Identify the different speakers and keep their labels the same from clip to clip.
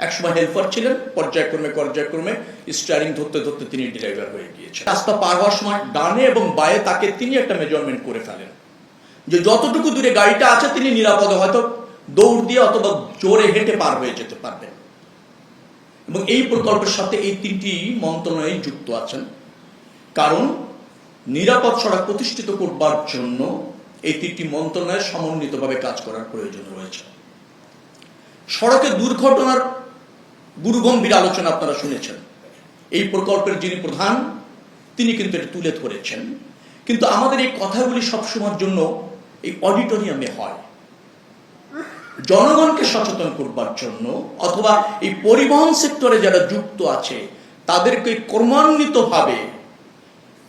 Speaker 1: একসময় হেল্পার ছিলেন, পর্যায়ক্রমে স্টিয়ারিং ধরতে ধরতে তিনি ড্রাইভার হয়ে গিয়েছেন। রাস্তা পার হওয়ার সময় ডানে এবং বায়ে তাকে তিনি একটা মেজারমেন্ট করে ফেলেন যে যতটুকু দূরে গাড়িটা আছে তিনি নিরাপদে হয়তো দৌড় দিয়ে অথবা জোরে হেঁটে পার হয়ে যেতে পারবেন। এবং এই প্রকল্পের সাথে এই তিনটি মন্ত্রণালয় যুক্ত আছেন, কারণ নিরাপদ সড়ক প্রতিষ্ঠিত করবার জন্য এই তিনটি মন্ত্রণালয়ের সমন্বিতভাবে কাজ করার প্রয়োজন রয়েছে। সড়কে দুর্ঘটনার গুরুগম্ভীর আলোচনা আপনারা শুনেছেন। এই প্রকল্পের যিনি প্রধান তিনি কিন্তু এটা তুলে ধরেছেন, কিন্তু আমাদের এই কথাগুলি সবসময়ের জন্য এই অডিটোরিয়ামে হয়। জনগণকে সচেতন করবার জন্য অথবা এই পরিবহন সেক্টরে যারা যুক্ত আছে তাদেরকে ক্রমান্বিতভাবে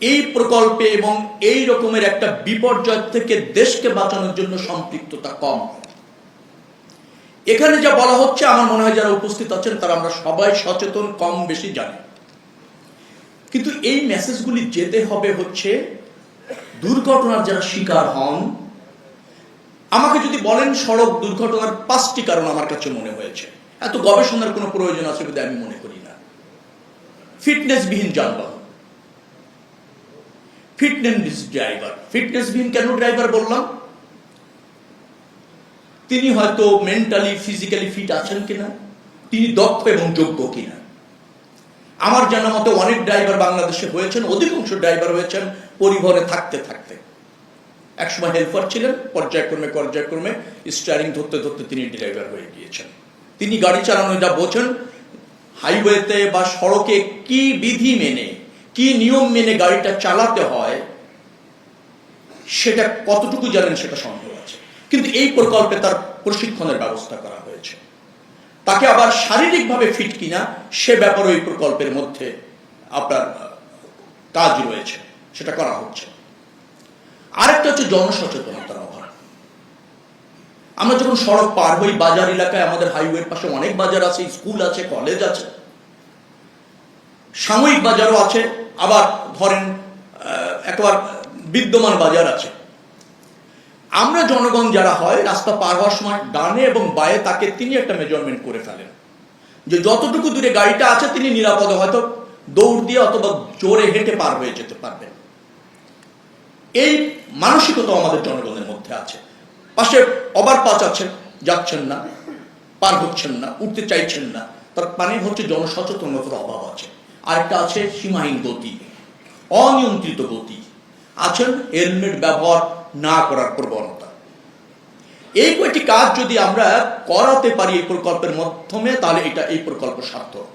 Speaker 1: এই প্রকল্পে এবং এই রকমের একটা বিপর্যয় থেকে দেশকে বাঁচানোর জন্য সম্পৃক্ততা কম। এখানে যা বলা হচ্ছে আমার মনে হয় যারা উপস্থিত আছেন তারা আমরা সবাই সচেতন, কম বেশি জানি, কিন্তু এই মেসেজগুলি যেতে হবে হচ্ছে দুর্ঘটনার যারা শিকার হন। আমাকে যদি বলেন সড়ক দুর্ঘটনার 5টি কারণ আমার কাছে মনে হয়েছে, এত গবেষণার কোনো প্রয়োজন আছে বলে আমি মনে করি না। ফিটনেসবিহীন যানবাহন, ফিটনেস ড্রাইভার। ফিটনেসবিহীন কেন ড্রাইভার বললাম? তিনি হয়তো মেন্টালি ফিজিক্যালি ফিট আছেন কিনা, তিনি দক্ষ এবং যোগ্য কিনা। আমার জানা মতে অনেক ড্রাইভার বাংলাদেশে হয়েছেন, অধিকাংশ ড্রাইভার হয়েছেন পরিবহনে থাকতে থাকতে। একসময় হেল্পার ছিলেন, পর্যায়ক্রমে স্টিয়ারিং ধরতে ধরতে তিনি ড্রাইভার হয়ে গিয়েছেন। তিনি গাড়ি চালানো যা বোঝেন, হাইওয়েতে বা সড়কে কি বিধি মেনে কি নিয়ম মেনে গাড়িটা চালাতে হয় সেটা কতটুকু জানেন সেটা সন্দেহ আছে। কিন্তু এই প্রকল্পে তার প্রশিক্ষণের ব্যবস্থা করা হয়েছে। তাকে আবার শারীরিকভাবে ফিট কিনা সে ব্যাপারে এই প্রকল্পের মধ্যে আপনার কাজ রয়েছে, সেটা করা হচ্ছে। আরেকটা হচ্ছে জনসচেতনতার অভাব। আমরা যখন সড়ক পার হই, বাজার এলাকায় আমাদের হাইওয়ের পাশে অনেক বাজার আছে, স্কুল আছে, কলেজ আছে, সাময়িক বাজারও আছে, আবার ধরেন একবার বিদ্যমান বাজার আছে। আমরা জনগণ যারা হয় রাস্তা পার হওয়ার সময় ডানে এবং বায়ে তাকে তিনি একটা মেজারমেন্ট করে ফেলেন যে যতটুকু দূরে গাড়িটা আছে তিনি নিরাপদে হয়তো দৌড় দিয়ে অথবা জোরে হেঁটে পার হয়ে যেতে পারবেন। এই মানসিকতা আমাদের জনগণের মধ্যে আছে। পাশে ওভারপাস আছে, যাচ্ছেন না, পার হচ্ছেন না, উঠতে চাইছেন না, তার মানে হচ্ছে জনসচেতনতার অভাব আছে। আরেকটা আছে সীমাহীন গতি, অনিয়ন্ত্রিত গতি, আছেন হেলমেট ব্যবহার না করার প্রবণতা। এই কয়েকটি কাজ যদি আমরা করাতে পারি এই প্রকল্পের মাধ্যমে, তাহলে এটা এই প্রকল্প সার্থক।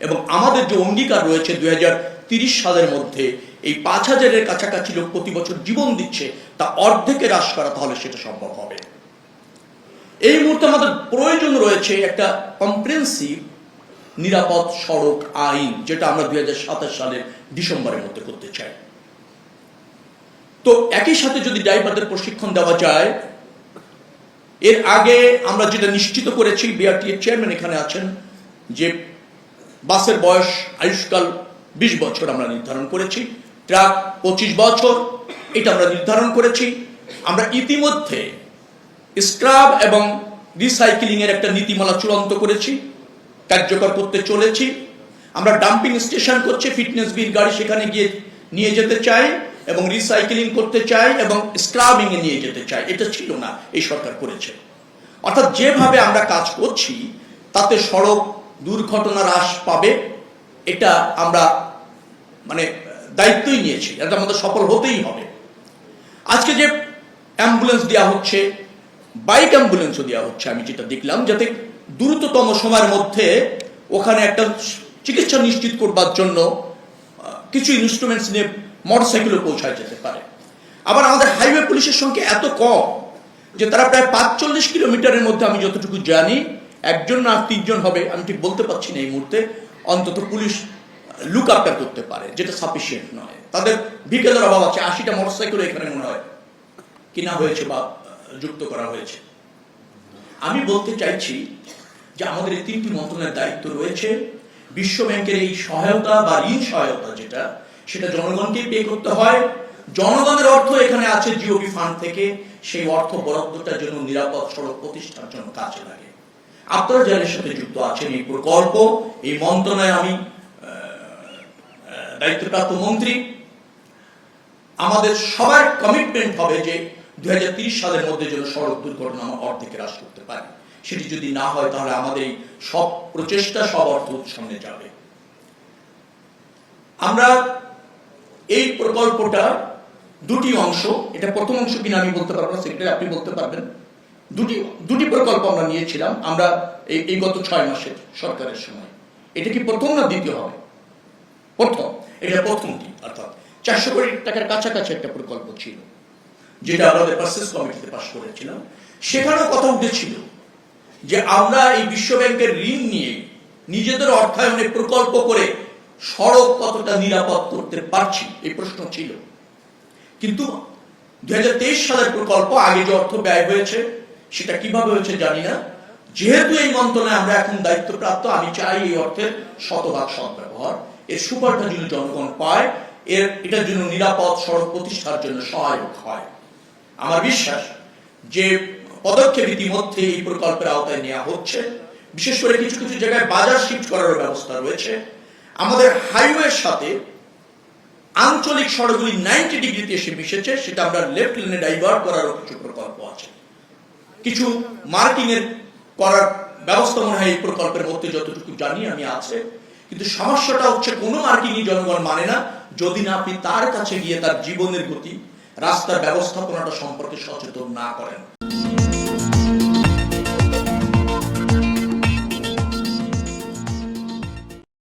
Speaker 1: এবং আমাদের যে অঙ্গীকার রয়েছে 2030 সালের মধ্যে এই 5000-এর কাছাকাছি লোক প্রতি বছর জীবন দিচ্ছে, তা অর্ধেকে হ্রাস করা, তাহলে সেটা সম্ভব হবে। এই মুহূর্তে আমাদের প্রয়োজন রয়েছে একটা কম্প্রিহেনসিভ নিরাপদ সড়ক আইন, যেটা আমরা 2027 সালের ডিসেম্বরের মধ্যে করতে চাই। তো একই সাথে যদি ড্রাইভারদের প্রশিক্ষণ দেওয়া যায়, এর আগে আমরা যেটা নিশ্চিত করেছি, বিআরটিএ চেয়ারম্যান এখানে আছেন, যে বাসের বয়স আয়ুষ্কাল 20 বছর আমরা নির্ধারণ করেছি, ট্রাক 25 বছর এটা আমরা নির্ধারণ করেছি। আমরা ইতিমধ্যে স্ক্রাব এবং রিসাইক্লিং এর একটা নীতিমালা চূড়ান্ত করেছি, কার্যকর করতে চলেছি। আমরা ডাম্পিং স্টেশন করছি, ফিটনেসবিহীন গাড়ি সেখানে গিয়ে নিয়ে যেতে চাই এবং রিসাইক্লিং করতে চাই এবং স্ক্রাবিং এ নিয়ে যেতে চাই। এটা ছিল না, এই সরকার করেছে। অর্থাৎ যেভাবে আমরা কাজ করছি তাতে সড়ক দুর্ঘটনা হ্রাস পাবে, এটা আমরা মানে দায়িত্বই নিয়েছি, এটা আমাদের সফল হতেই হবে। আজকে যে অ্যাম্বুলেন্স দেওয়া হচ্ছে, বাইক অ্যাম্বুলেন্সও দেওয়া হচ্ছে, আমি যেটা দেখলাম, যাতে দ্রুততম সময়ের মধ্যে ওখানে একটা চিকিৎসা নিশ্চিত করবার জন্য কিছু ইনস্ট্রুমেন্টস নিয়ে মোটরসাইকেলও পৌঁছায় যেতে পারে। আবার আমাদের হাইওয়ে পুলিশের সংখ্যা এত কম যে তারা প্রায় 45 কিলোমিটারের মধ্যে, আমি যতটুকু জানি, 1জন না 3জন হবে, আমি ঠিক বলতে পারছি না এই মুহূর্তে, অন্তত পুলিশ লুক আফটার করতে পারে, যেটা সাফিসিয়েন্ট নয়। তাদের ভিকেলের অভাব আছে। 80টা মোটরসাইকেল এখানে মনে হয় কিনা হয়েছে বা যুক্ত করা হয়েছে। আমি বলতে চাইছি যে আমাদের এই 3টি মন্ত্রণালয়ের দায়িত্ব রয়েছে। বিশ্ব ব্যাংকের এই সহায়তা বা ঋণ সহায়তা যেটা, সেটা জনগণকে পে করতে হয়। জনগণের অর্থ এখানে আছে জিওবি ফান্ড থেকে, সেই অর্থ বরাদ্দটার জন্য নিরাপদ সড়ক প্রতিষ্ঠার জন্য কাজে লাগে। আপনারা যারা এর সাথে যুক্ত আছেন, এই প্রকল্প, এই মন্ত্রণালয়ে আমি দায়িত্বপ্রাপ্ত মন্ত্রী, আমাদের সবার কমিটমেন্ট হবে যে 2030 সালের মধ্যে যেন সড়ক দুর্ঘটনা আমরা অর্ধেকে হ্রাস করতে পারি। সেটি যদি না হয় তাহলে আমাদের এই সব প্রচেষ্টা, সব অর্থ সামনে যাবে। আমরা এই প্রকল্পটা দুটি অংশ, এটা প্রথম অংশ কিনা আমি বলতে পারবো না, সেক্রেটারি আপনি বলতে পারবেন। দুটি প্রকল্প আমরা নিয়েছিলাম আমরা এই গত 6 মাসের সরকারের সময়। এটা কি প্রথম না দ্বিতীয় হবে? প্রথম। এটা প্রথমটি, অর্থাৎ 400 কোটি টাকার কাছাকাছি একটা প্রকল্প ছিল, যেটা আমাদের পার্সেস কমিটিতে পাস করেছিলাম। সেখানেও কথা উঠেছিল যে আমরা এই বিশ্ব ব্যাংকের ঋণ নিয়ে নিজেদের অর্থায়নে প্রকল্প করে সড়ক কতটা নিরাপদ করতে পারছি, এই প্রশ্ন ছিল। কিন্তু 2023 সালের প্রকল্প, আগে যে অর্থ ব্যয় হয়েছে সেটা কিভাবে হয়েছে জানি না। যেহেতু এই মন্ত্রণালয়ে আমরা এখন দায়িত্বপ্রাপ্ত, আমি চাই এই অর্থের শতভাগ সদ্ব্যবহার, এর সুফলটা যেন জনগণ পায়, এটার জন্য নিরাপদ সড়ক প্রতিষ্ঠার জন্য সহায়ক হয়। আমার বিশ্বাস যে পদক্ষেপ ইতিমধ্যে এই প্রকল্পের আওতায় নেওয়া হচ্ছে। বিশেষ করে কিছু কিছু জায়গায় বাজার শিফট করার ব্যবস্থা রয়েছে। আমাদের হাইওয়ের সাথে আঞ্চলিক সড়কগুলি 90 ডিগ্রিতে এসে মিশেছে, সেটা আমরা লেফট লেনে ডাইভার্ট করারও কিছু প্রকল্প আছে। কিছু মার্কিং এর করার ব্যবস্থা মনে হয় এই প্রকল্পের মধ্যে যতটুকু জানি আমি আছে। কিন্তু সমস্যাটা হচ্ছে কোনো মার্কিংই জনগণ মানে না যদি না আপনি তার কাছে গিয়ে তার জীবনের গতি, রাস্তার ব্যবস্থাপনাটা সম্পর্কে সচেতন না করেন।